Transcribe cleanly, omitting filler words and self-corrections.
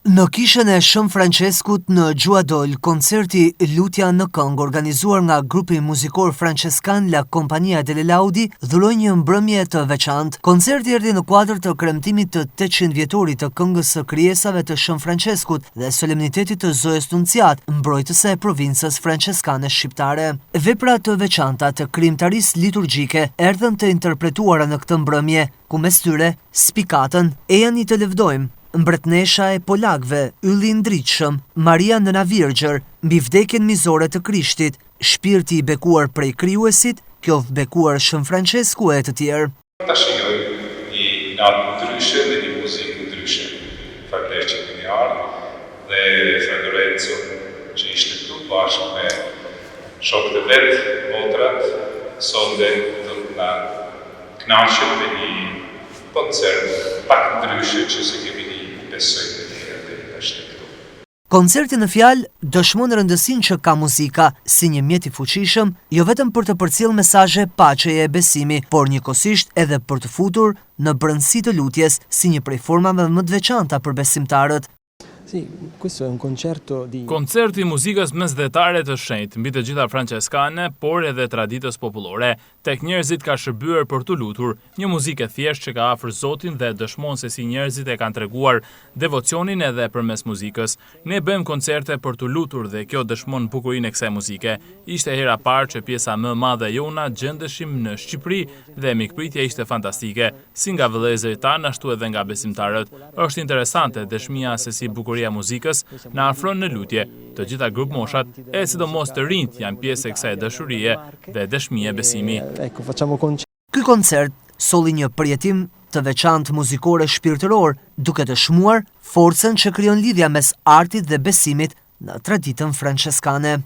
Në kishën e Shën Franceskut në Gjuadol, koncerti Lutja në këngë organizuar nga grupi muzikor franceskan La Compagnia delle Laudi dhuroi një mbrëmje të veçantë. Koncerti erdhi në kuadër të kremtimit të 800 vjetorit të këngës së krijesave të Shën Franceskut dhe solemnitetit të Zojës Nunciat, mbrojtëse e provincës franceskane shqiptare. Vepra të veçanta të krijimtarisë liturgjike erdhën të interpretuara në këtë mbrëmje, ku mes tyre spikatën "E jani të lëvdojmë", Mbretnesha e Polakëve, Ylli i Ndritshëm, Maria Nëna Virgjër, mbi vdekjen mizore të Krishtit, Shpirti i bekuar prej krijuesit, kjo bekuar Shën Francesku e të tjerë. Ta shijoj një natë ndryshe dhe një muzikë ndryshe. Farler që kemi ardhur dhe Fra Lorenzo që ishte këtu bashkë me shokët e vet, motrat, sonde do të na kënaqet me një koncert pak ndryshe që se kemi besoj të tjera dhe është këtu. Koncerti në fjalë dëshmon rëndësinë që ka muzika si një mjet i fuqishëm, jo vetëm për të përcjellë mesazhe paqeje e besimi, por njëkohësisht edhe për të futur në brendësi të lutjes si një prej formave më të veçanta për besimtarët. Koncerti i muzikës mesdhetare të shenjtë mbi të gjitha franceskane, por edhe traditës popullore. Tek njerëzit ka shërbyer për të lutur, një muzikë e thjeshtë që ka afër Zotin dhe dëshmon se si njerëzit e kanë treguar devocionin edhe përmes muzikës. Ne bëjmë koncerte për të lutur dhe kjo dëshmon bukurinë e kësaj muzike. Ishte hera parë që pjesa më e madhe e jona gjendeshim në Shqipëri dhe mikpritja ishte fantastike, si nga vëllezërit tanë ashtu edhe nga besimtarët. Është interesante dëshmia se si bukuria muzikës na afron në lutje. Të gjitha grup moshat, e sidomos të rinjt, janë pjesë e kësaj dashurie dhe dëshmie besimi. Ky koncert solli një përjetim të veçantë muzikore shpirtëror, duke dëshmuar forcën që krijon lidhja mes artit dhe besimit në traditën franceskane.